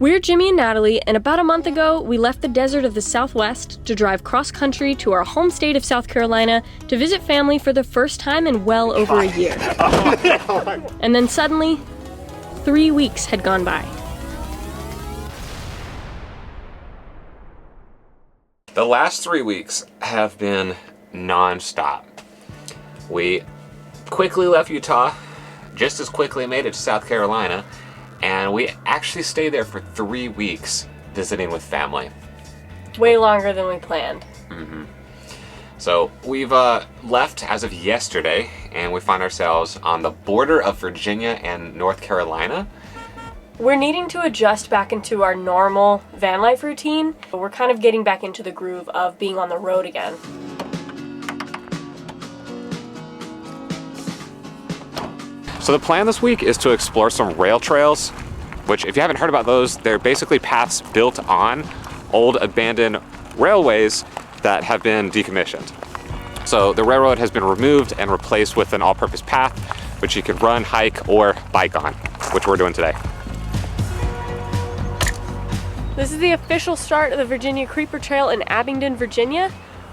We're Jimmy and Natalie, and about a month ago, we left the desert of the Southwest to drive cross-country to our home state of South Carolina to visit family for the first time in well over a year. And then suddenly, 3 weeks had gone by. The last 3 weeks have been non-stop. We quickly left Utah, just as quickly made it to South Carolina, and we actually stayed there for 3 weeks visiting with family. Way longer than we planned. So we've left as of yesterday, and we find ourselves on the border of Virginia and North Carolina. We're needing to adjust back into our normal van life routine. We're kind of getting back into the groove of being on the road again. So the plan this week is to explore some rail trails, which if you haven't heard about those, they're basically paths built on old abandoned railways that have been decommissioned. So the railroad has been removed and replaced with an all-purpose path, which you can run, hike, or bike on, which we're doing today. This is the official start of the Virginia Creeper Trail in Abingdon, Virginia.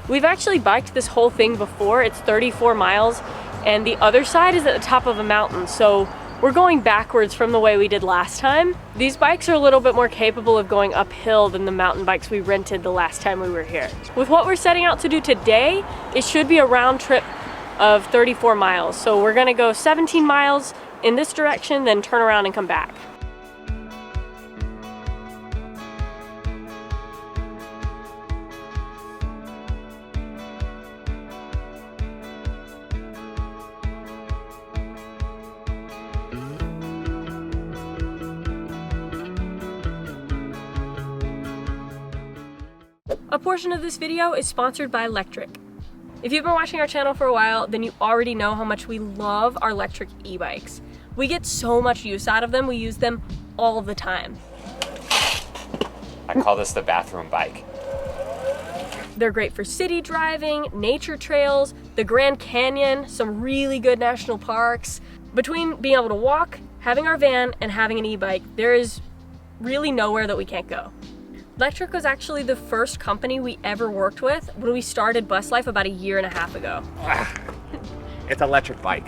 We've actually biked this whole thing before. It's 34 miles, and the other side is at the top of a mountain, so we're going backwards from the way we did last time. These bikes are a little bit more capable of going uphill than the mountain bikes we rented the last time we were here. With what we're setting out to do today, it should be a round trip of 34 miles. So we're gonna go 17 miles in this direction, then turn around and come back. A portion of this video is sponsored by Lectric. If you've been watching our channel for a while, then you already know how much we love our Lectric e-bikes. We get so much use out of them, we use them all the time. I call this the bathroom bike. They're great for city driving, nature trails, the Grand Canyon, some really good national parks. Between being able to walk, having our van, and having an e-bike, there is really nowhere that we can't go. Lectric was actually the first company we ever worked with when we started Bus Life about 1.5 years ago. It's an electric bike.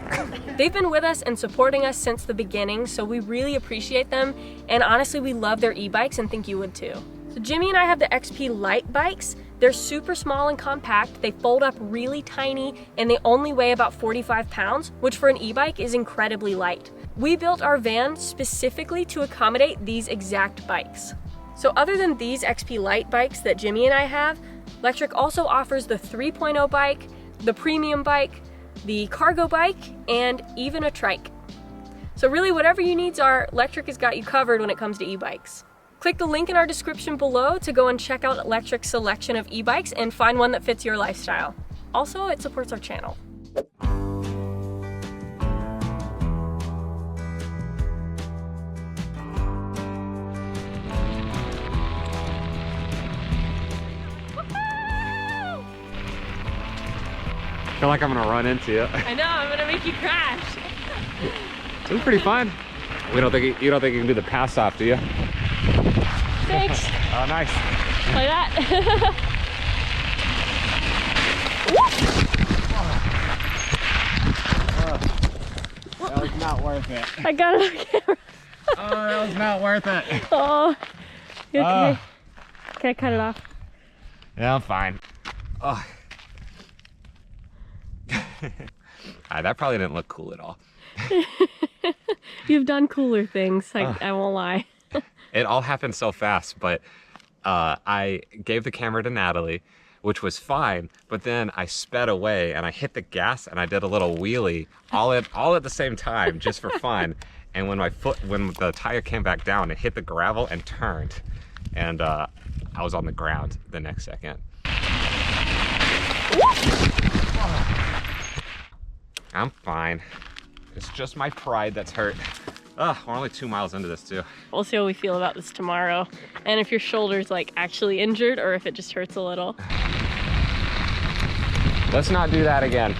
They've been with us and supporting us since the beginning, so we really appreciate them, and honestly we love their e-bikes and think you would too. So Jimmy and I have the XP Lite bikes. They're super small and compact, they fold up really tiny, and they only weigh about 45 pounds, which for an e-bike is incredibly light. We built our van specifically to accommodate these exact bikes. So other than these XP Lite bikes that Jimmy and I have, Lectric also offers the 3.0 bike, the premium bike, the cargo bike, and even a trike. So really whatever your needs are, Lectric has got you covered when it comes to e-bikes. Click the link in our description below to go and check out Lectric's selection of e-bikes and find one that fits your lifestyle. Also, it supports our channel. I feel like I'm gonna run into you. I know, I'm gonna make you crash. This is pretty fun. You don't think you can do the pass off, do you? Thanks. Oh, nice. Like that. That was not worth it. I got it on camera. Oh, that was not worth it. Oh, you okay? Can I cut it off? Yeah, I'm fine. Oh. That probably didn't look cool at all. You've done cooler things, I won't lie. It all happened so fast, but I gave the camera to Natalie, which was fine, but then I sped away and I hit the gas and I did a little wheelie all at the same time, just for fun. And when the tire came back down, it hit the gravel and turned, and I was on the ground the next second. I'm fine. It's just my pride that's hurt. We're only 2 miles into this too. We'll see how we feel about this tomorrow. And if your shoulder's like actually injured or if it just hurts a little. Let's not do that again.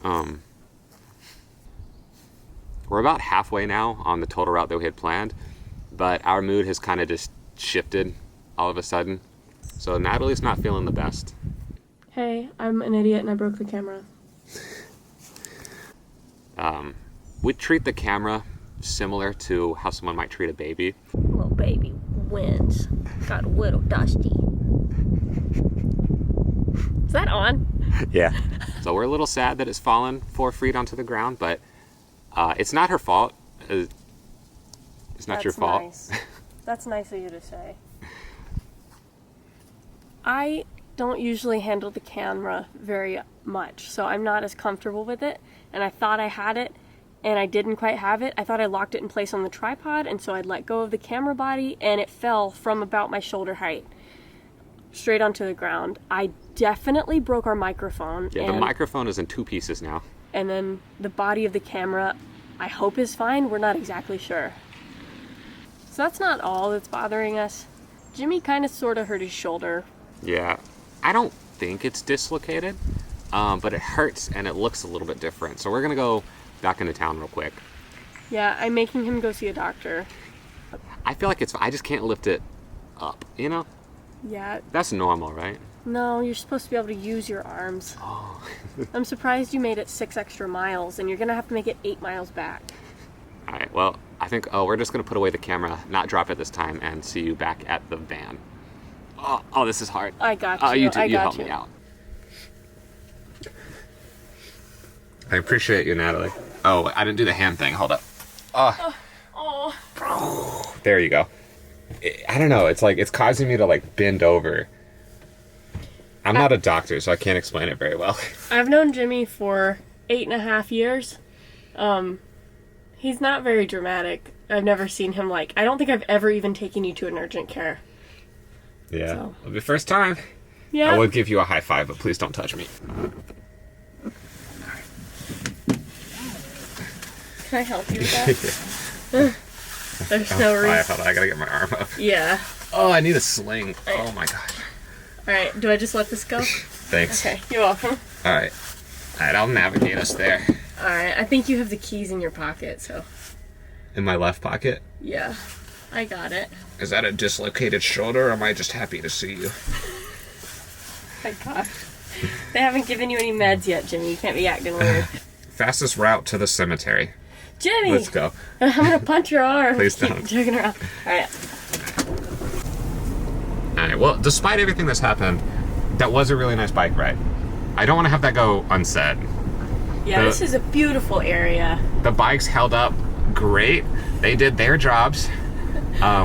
We're about halfway now on the total route that we had planned, but our mood has kind of just shifted all of a sudden. So Natalie's not feeling the best. Hey, I'm an idiot and I broke the camera. We treat the camera similar to how someone might treat a baby. Little baby wins. Got a little dusty. Is that on? Yeah. So we're a little sad that it's fallen 4 feet onto the ground, but it's not her fault. It's not your fault. Nice. That's nice of you to say. I don't usually handle the camera very much, so I'm not as comfortable with it, and I thought I had it, and I didn't quite have it. I thought I locked it in place on the tripod, and so I'd let go of the camera body, and it fell from about my shoulder height straight onto the ground. I definitely broke our microphone. Yeah, the microphone is in 2 pieces now. And then the body of the camera, I hope is fine. We're not exactly sure. So that's not all that's bothering us. Jimmy kind of sort of hurt his shoulder. Yeah, I don't think it's dislocated, but it hurts and it looks a little bit different. So we're gonna go back into town real quick. Yeah, I'm making him go see a doctor. I feel like I just can't lift it up, you know? Yeah. That's normal, right? No, you're supposed to be able to use your arms. Oh. I'm surprised you made it 6 extra miles, and you're gonna have to make it 8 miles back. All right, well, I think, we're just gonna put away the camera, not drop it this time, and see you back at the van. Oh, this is hard. I got you. You help me out. I appreciate you, Natalie. Oh, I didn't do the hand thing. Hold up. Oh. There you go. I don't know. It's like it's causing me to like bend over. I'm not a doctor, so I can't explain it very well. I've known Jimmy for 8.5 years. He's not very dramatic. I've never seen him I don't think I've ever even taken you to an urgent care. Yeah, So. it'll be the first time. Yeah. I would give you a high five, but please don't touch me. Can I help you with that? There's no reason. Hold on, I gotta get my arm up. Yeah. Oh, I need a sling. Oh my gosh. Alright, do I just let this go? Thanks. Okay, you're welcome. Alright, I'll navigate us there. Alright, I think you have the keys in your pocket, so. In my left pocket? Yeah, I got it. Is that a dislocated shoulder, or am I just happy to see you? My gosh. They haven't given you any meds yet, Jimmy. You can't be acting weird. Fastest route to the cemetery. Jimmy! Let's go. I'm gonna punch your arm. Please Keep don't. joking around. Alright. Alright, well, despite everything that's happened, that was a really nice bike ride. I don't want to have that go unsaid. Yeah, this is a beautiful area. The bikes held up great. They did their jobs.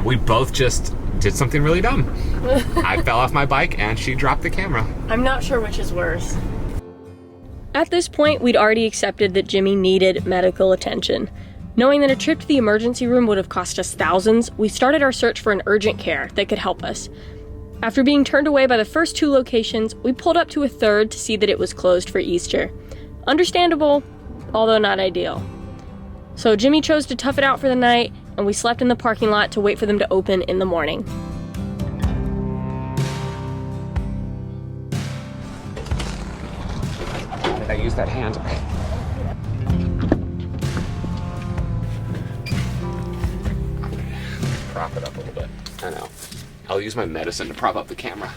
We both just did something really dumb. I fell off my bike and she dropped the camera. I'm not sure which is worse. At this point, we'd already accepted that Jimmy needed medical attention. Knowing that a trip to the emergency room would have cost us thousands, we started our search for an urgent care that could help us. After being turned away by the first 2 locations, we pulled up to a third to see that it was closed for Easter. Understandable, although not ideal. So Jimmy chose to tough it out for the night, and we slept in the parking lot to wait for them to open in the morning. Did I use that hand? Prop it up a little bit. I know. I'll use my medicine to prop up the camera.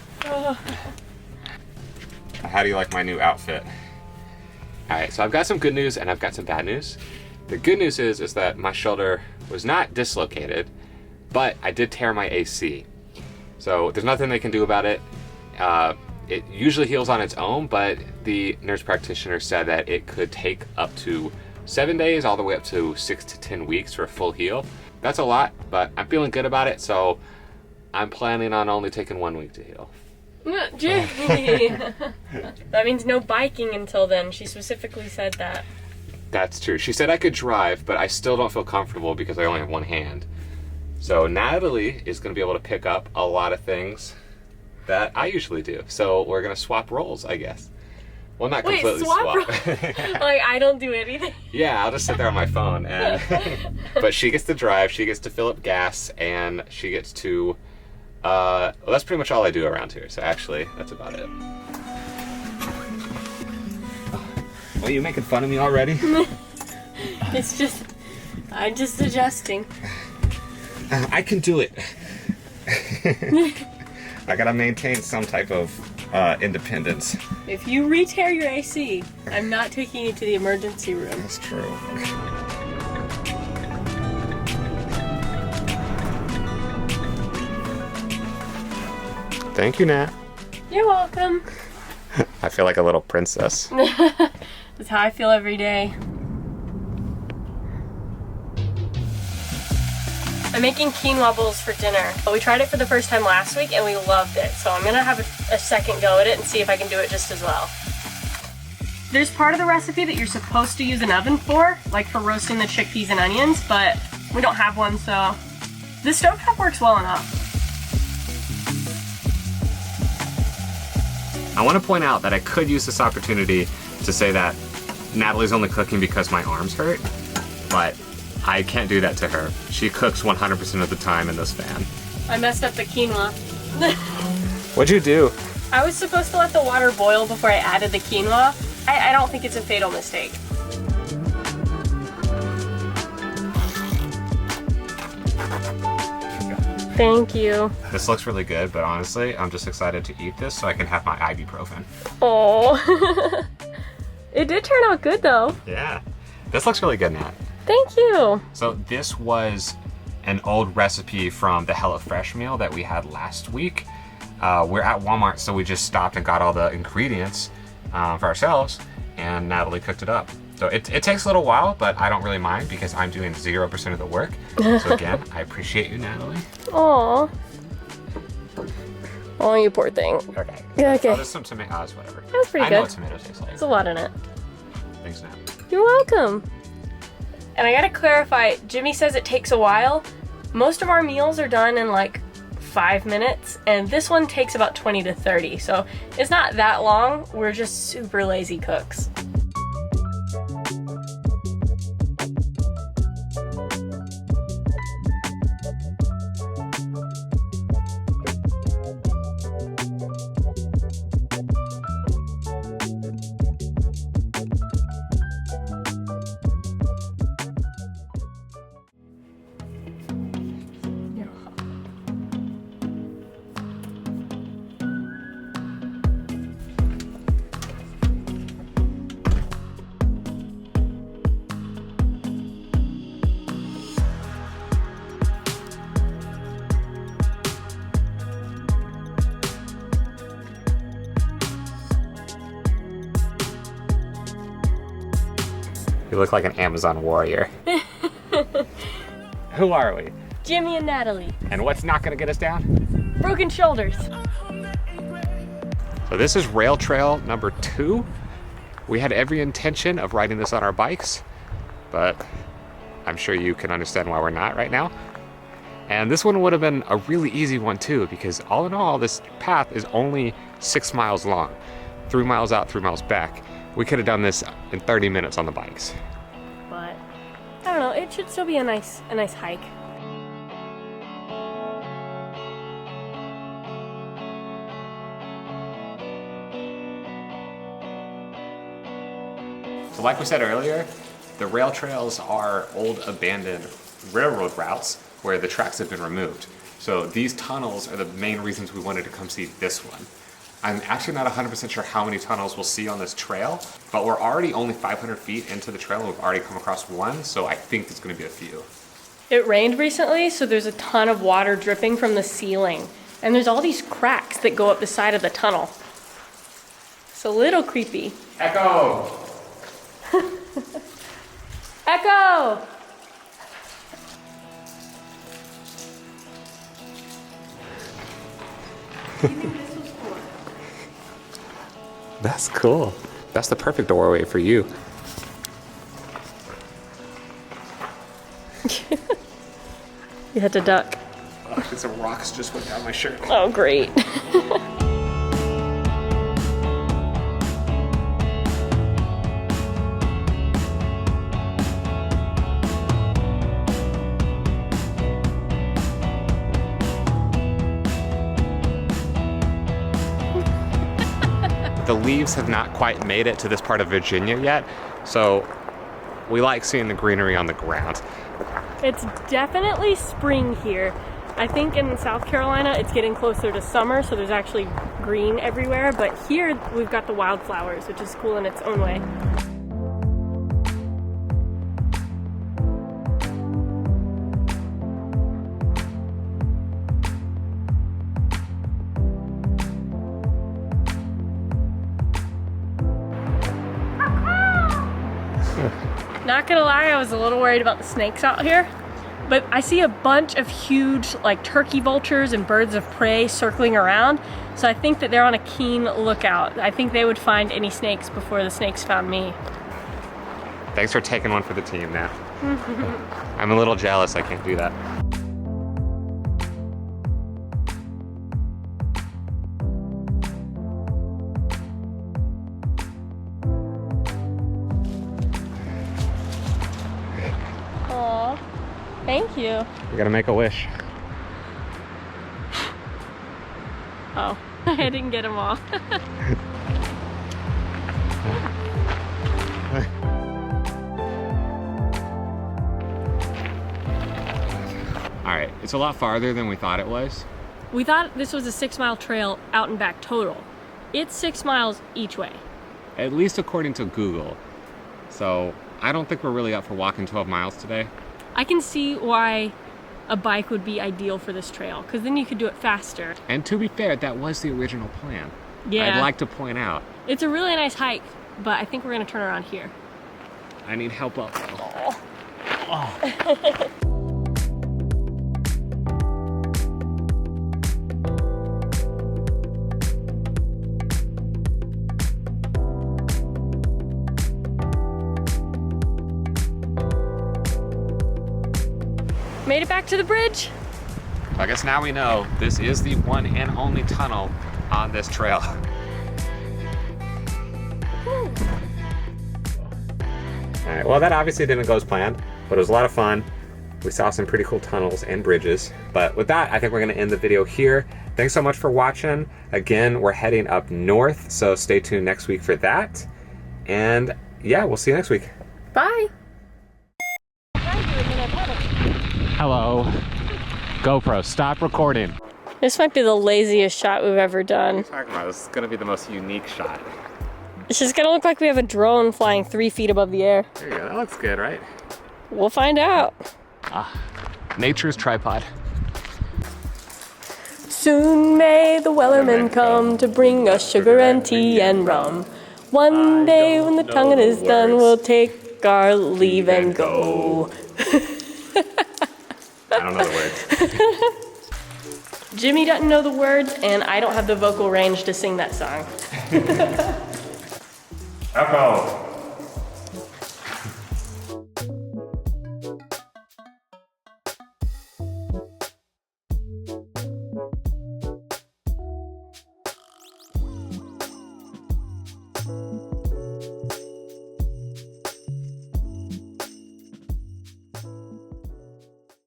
How do you like my new outfit? Alright, so I've got some good news and I've got some bad news. The good news is that my shoulder was not dislocated, but I did tear my AC. So there's nothing they can do about it. It usually heals on its own, but the nurse practitioner said that it could take up to 7 days, all the way up to 6 to 10 weeks for a full heal. That's a lot, but I'm feeling good about it, so I'm planning on only taking 1 week to heal. Jimmy! That means no biking until then. She specifically said that. That's true. She said I could drive, but I still don't feel comfortable because I only have one hand. So Natalie is going to be able to pick up a lot of things that I usually do. So we're going to swap roles, I guess. Well, not completely swap. I don't do anything. Yeah, I'll just sit there on my phone. And but she gets to drive, she gets to fill up gas, and she gets to... well, that's pretty much all I do around here. So actually, that's about it. What, are you making fun of me already? It's just, I'm just adjusting. I can do it. I gotta maintain some type of independence. If you re-tear your AC, I'm not taking you to the emergency room. That's true. Thank you, Nat. You're welcome. I feel like a little princess. That's how I feel every day. I'm making quinoa bowls for dinner. We tried it for the first time last week and we loved it. So I'm gonna have a second go at it and see if I can do it just as well. There's part of the recipe that you're supposed to use an oven for, like for roasting the chickpeas and onions, but we don't have one, so this stovetop works well enough. I want to point out that I could use this opportunity to say that Natalie's only cooking because my arms hurt, but I can't do that to her. She cooks 100% of the time in this van. I messed up the quinoa. What'd you do? I was supposed to let the water boil before I added the quinoa. I don't think it's a fatal mistake. Thank you. This looks really good, but honestly, I'm just excited to eat this so I can have my ibuprofen. Oh, it did turn out good though. Yeah, this looks really good, Nat. Thank you. So this was an old recipe from the HelloFresh meal that we had last week. We're at Walmart, so we just stopped and got all the ingredients for ourselves, and Natalie cooked it up. So it takes a little while, but I don't really mind because I'm doing 0% of the work. So again, I appreciate you, Natalie. Aw. Oh, you poor thing. Okay. Okay. Oh, there's some tomatoes, whatever. That was pretty I good. know what tomatoes taste like. There's a lot in it. Thanks, Nat. You're welcome. And I gotta clarify, Jimmy says it takes a while. Most of our meals are done in like 5 minutes, and this one takes about 20 to 30. So it's not that long. We're just super lazy cooks. You look like an Amazon warrior. Who are we? Jimmy and Natalie. And what's not gonna get us down? Broken shoulders. So this is rail trail number 2. We had every intention of riding this on our bikes, but I'm sure you can understand why we're not right now. And this one would have been a really easy one too, because all in all, this path is only 6 miles long. 3 miles out, 3 miles back. We could have done this in 30 minutes on the bikes. But I don't know, it should still be a nice hike. So like we said earlier, the rail trails are old abandoned railroad routes where the tracks have been removed. So these tunnels are the main reasons we wanted to come see this one. I'm actually not 100% sure how many tunnels we'll see on this trail, but we're already only 500 feet into the trail and we've already come across one, so I think there's gonna be a few. It rained recently, so there's a ton of water dripping from the ceiling. And there's all these cracks that go up the side of the tunnel. It's a little creepy. Echo! Echo! That's cool. That's the perfect doorway for you. You had to duck. Oh, some rocks just went down my shirt. Oh, great. The leaves have not quite made it to this part of Virginia yet, so we like seeing the greenery on the ground. It's definitely spring here. I think in South Carolina it's getting closer to summer, so there's actually green everywhere, but here we've got the wildflowers, which is cool in its own way. Not gonna lie, I was a little worried about the snakes out here, but I see a bunch of huge like turkey vultures and birds of prey circling around, so I think that they're on a keen lookout. I think they would find any snakes before the snakes found me. Thanks for taking one for the team, Nat. I'm a little jealous I can't do that. Aw, thank you. You gotta make a wish. Oh, I didn't get them all. All right, it's a lot farther than we thought it was. We thought this was a 6-mile trail out and back total. It's 6 miles each way. At least according to Google. So I don't think we're really up for walking 12 miles today. I can see why a bike would be ideal for this trail, because then you could do it faster. And to be fair, that was the original plan. Yeah. I'd like to point out. It's a really nice hike, but I think we're gonna turn around here. I need help up. Made it back to the bridge. I guess now we know this is the one and only tunnel on this trail. All right, well, that obviously didn't go as planned, but it was a lot of fun. We saw some pretty cool tunnels and bridges. But with that, I think we're gonna end the video here. Thanks so much for watching. Again, we're heading up north, so stay tuned next week for that. And yeah, we'll see you next week. Bye. Hello. GoPro, stop recording. This might be the laziest shot we've ever done. Talking about this is gonna be the most unique shot. It's just gonna look like we have a drone flying 3 feet above the air. There you go, that looks good, right? We'll find out. Nature's tripod. Soon may the Wellerman come to bring us sugar and tea and rum. One day when the tonguing is done, we'll take our leave and go. I don't know the words. Jimmy doesn't know the words, and I don't have the vocal range to sing that song. Echo.